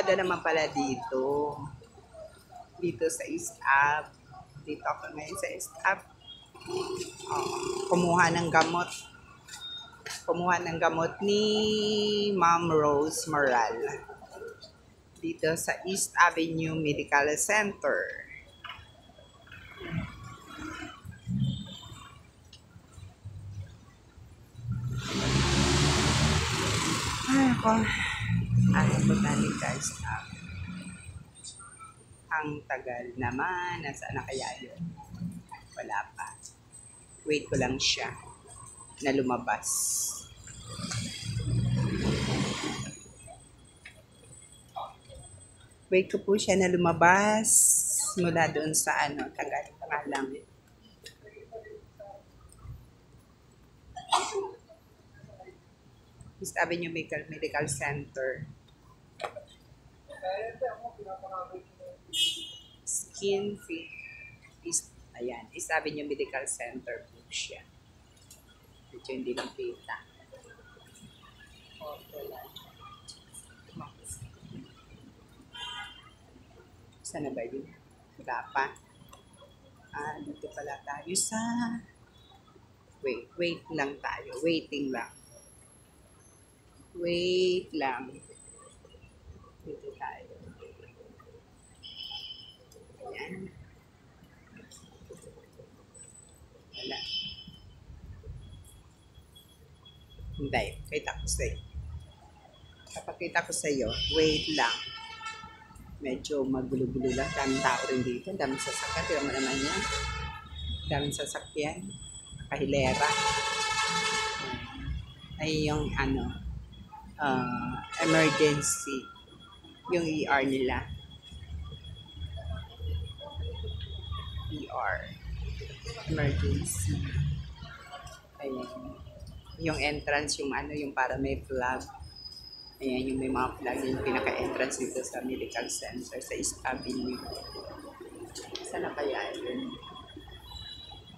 Sagada naman pala dito. Dito sa East Ave. Dito ako ngayon sa East Ave. Kumuha ng gamot. Kumuha ng gamot ni Ma'am Rose Moral. Dito sa East Avenue Medical Center. Ay, ako. Ano po tayo guys? Ang tagal naman. Nasaan na kaya yun? Wala pa. Wait ko lang siya na lumabas. Wait ko po siya na lumabas mula doon sa ano, tagal pa lang. East Avenue Medical Center. Skin Fit. Ayan, East Avenue Medical Center po siya. Medyo hindi lang kita. Saan na ba yun? Wala pa. Dito pala tayo sa... Wait lang tayo. Waiting lang. Wait lang. Dito tayo. Ayan. Wala. Hindi. Kita ko sa'yo. Kapag kita ko sa'yo, wait lang. Medyo magulo-gulo lang. Daming tao rin dito. Daming sasakyan. Tira mo naman yan. Daming sasakyan. Kahilera. Ay yung ano, emergency. Yung ER nila. ER. Emergency. Ayan. Yung entrance, yung ano, yung para may flag. Ayan, yung may mga flag, yung pinaka-entrance dito sa medical center, sa East Avenue. Saan na kaya yun?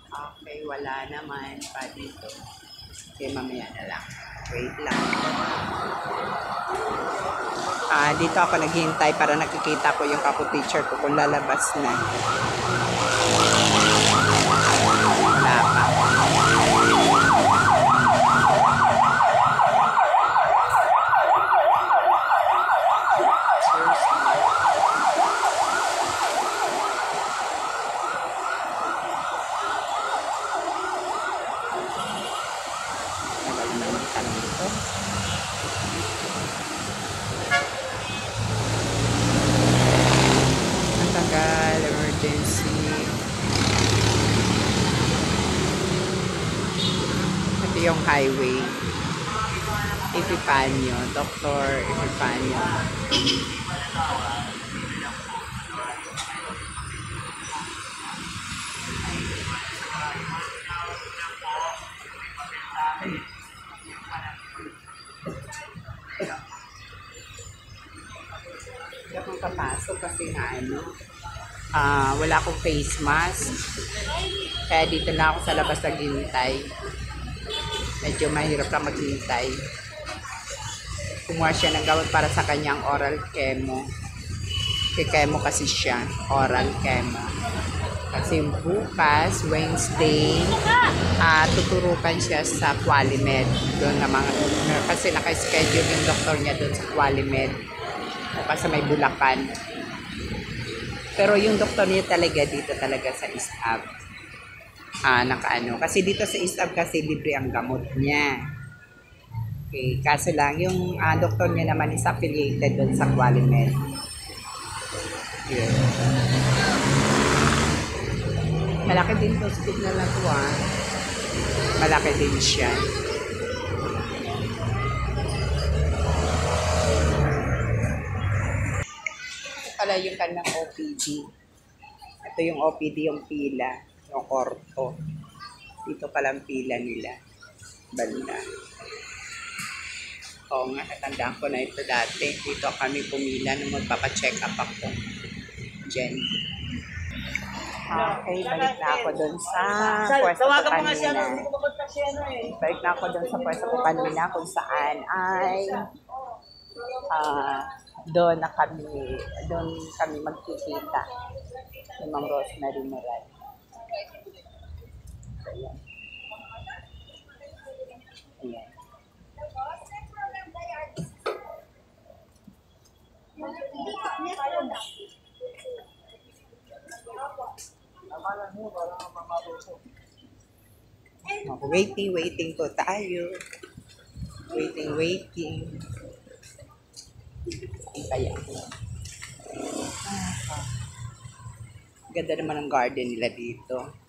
Okay, wala naman pa dito. Okay, mamaya na lang. Wait lang. Dito ako naghihintay para nakikita ko yung kapo-teacher ko kung lalabas na. Wala pa. Emergency. Ito yung highway. Epifanio. Dr. Epifanio. Hindi akong kapasok kasi nga ano. Wala akong face mask. Kaya dito na ako sa labas naghihintay. Medyo mahirap lang maghihintay. Kumuha siya ng gamot para sa kanyang oral chemo. Chemo kasi siya. Oral chemo. Kasi bukas, Wednesday, tuturukan siya sa Qualimed. Doon na mga, kasi naka-schedule yung doktor niya doon sa Qualimed. O kasi may Bulacan. Pero yung doktor niya talaga dito talaga sa East Ave. Nakaano. Kasi dito sa East Ave kasi libre ang gamot niya. Okay. Kaso lang, yung doktor niya naman is affiliated doon sa Qualimed. Yeah. Malaki din hospital na to Malaki din siya. Pala yung kanilang OPD. Ito yung OPD, yung pila, yung orto. Dito palang pila nila. Banda. Oo nga, natandaan ko na ito dati. Dito kami pumila nung magpapacheck up ako. Diyan. Okay, balik na ako doon sa pwesto ko kanina. Balik na ako doon sa pwesto ko kanina kung saan ay doon kami magkikita ni Ma'am Rosemary Moral. Ayan. Ayan. Waiting po tayo. Waiting. Kaya. Ganda naman ang garden nila dito.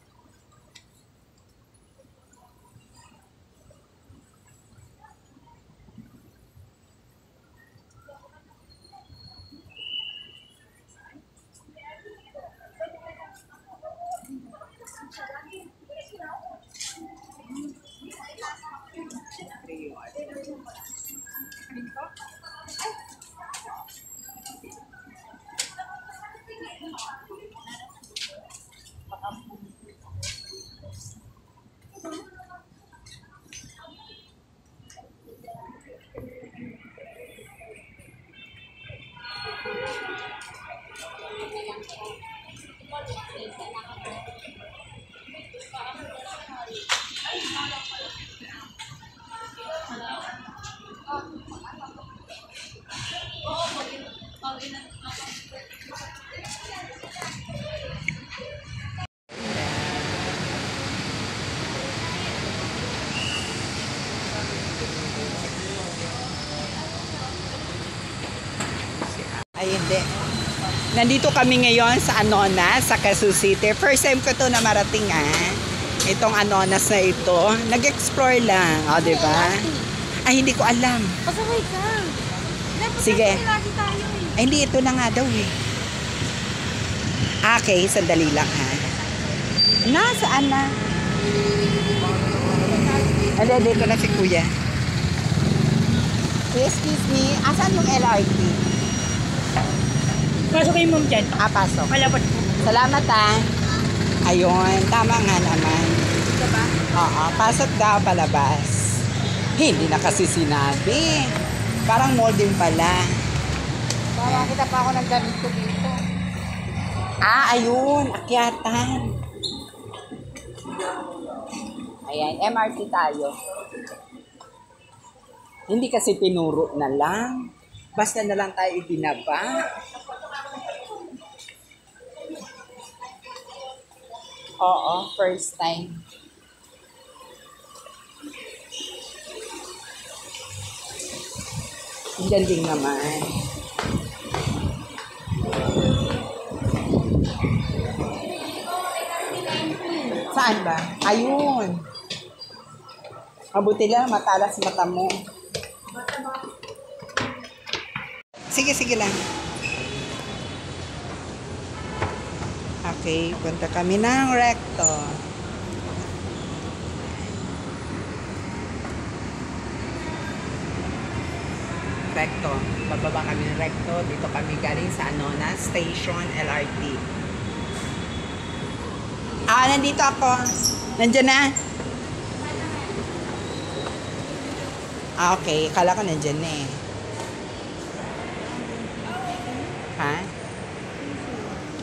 Ay, hindi. Nandito kami ngayon sa Anonas, sa Quezon City. First time ko to na marating, itong Anonas na ito. Nag-explore lang, di ba? Ay, hindi ko alam. Pasaway ka. Sige. Lagi tayo Ay, hindi, ito na nga daw Okay, sandali lang Nasaan na? Hindi, dito na si Kuya. Excuse me, asan yung LRT? Pasok kayo ma'am dyan. Pasok. Malapot po. Salamat Ayun, tama nga naman. Ito ba? Oo, pasok daw palabas. Hindi na kasi sinabi. Parang mall din pala. Bawa kita pa ako ng gamit ko dito. Ayun, akyatan. Ayan, MRT tayo. Hindi kasi tinuro na lang. Basta na lang tayo ibinaba. Oo, first time. Ang galing naman. Saan ba? Ayun. Mabuti lang, matalas mata mo. Sige lang. Okay, punta kami ng Recto. Recto. Bababa kami ng Recto. Dito kami galing sa Anonas Station LRT. Nandito ako. Nandiyan na? Okay. Kala ko nandiyan na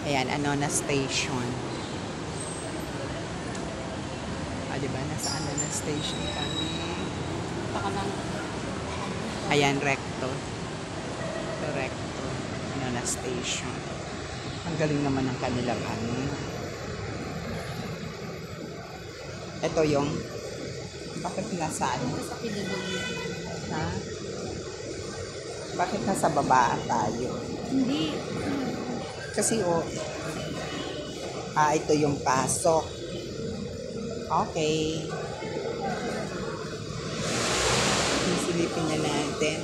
Ayan, Anonas Station. Diba? Nasa Anonas Station kami. Baka lang. Ayan, Recto. Recto. Anonas Station. Ang galing naman ng kanilang Ito yung bakit nasaan? Sa PWD. Bakit nasa baba tayo? Hindi. Kasi ito yung pasok. Okay. Silipin na natin.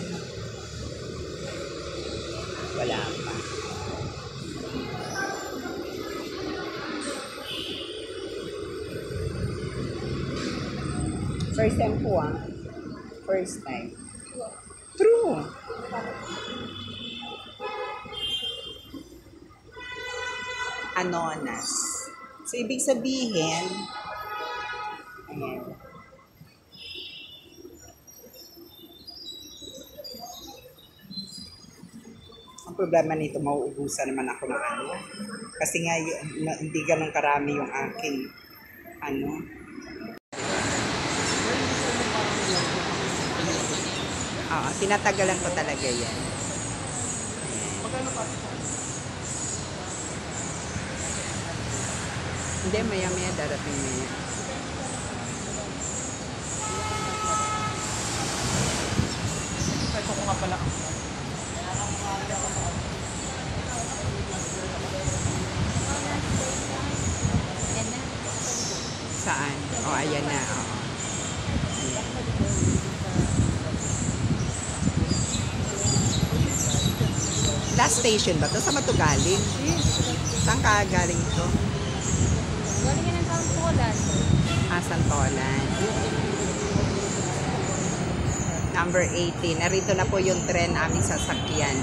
Wala pa. First time po First time. True. Anonas. So, ibig sabihin, ayan. Ang problema nito, mauubusan naman ako ng ano. Kasi nga, hindi ganun karami yung aking ano. Oo, tinatagalan ko talaga yan. Hindi, maya-maya darating maya. Ito ko nga pala. Saan? O, ayan na. Oo. Ayan. Last station ba to? Saan ba to galing? Saan ka galing to? Galing yan ng Santolan. Santolan. Number 18. Narito na po yung tren aming sasakyan.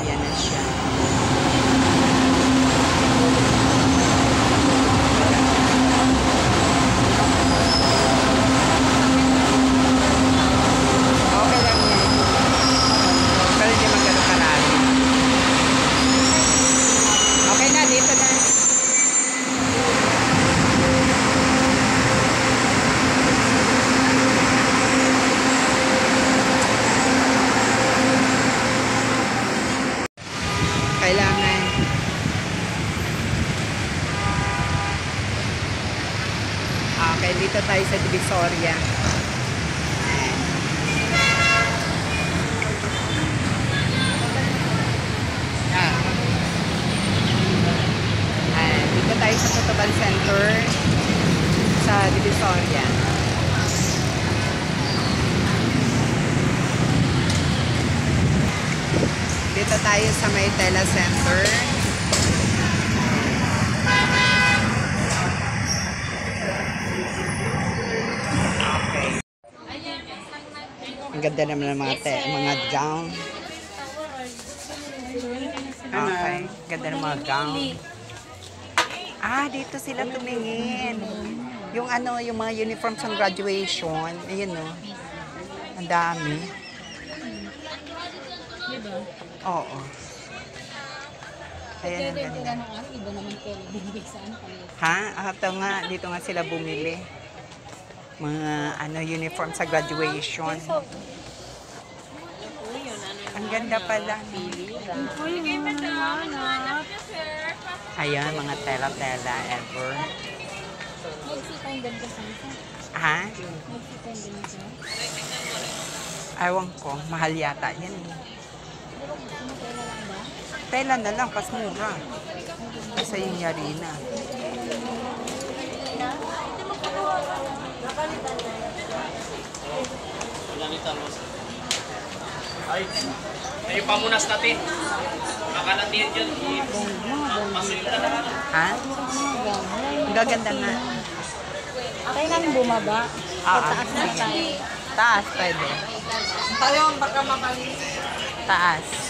Ayan na siya. Okay lang yan. Pero hindi magkano karami. Okay na, dito na. Kailangan. Okay, dito tayo sa Divisoria. Dito tayo sa Totoban Center sa Divisoria. Dito tayo sa Maytela Center. Okay. Ang ganda naman ng mga gown. Okay. Ganda ng mga gown. Dito sila tumingin. Yung ano, yung mga uniforms ng graduation. Ayun, no. Ang dami. Diba? Oo. Ayan ang ganda. Iba naman kayo binigay sa ano kayo. Ito nga, dito nga sila bumili. Mga ano, uniform sa graduation. Ang ganda pala. Ayan, mga tela-tela ever. Nagsipang ganda sa isa. Nagsipang ganda sa Ewan ko, mahal yata yan. Tela na lang, pas mura. Kasi yung Yarina. Ay, yung pamunas natin. Makalatihan dyan. Masuyo na lang. Ang gaganda nga. Okay lang bumaba. Taas na tayo. Taas, pwede. Tayo baka mabalik. Taas.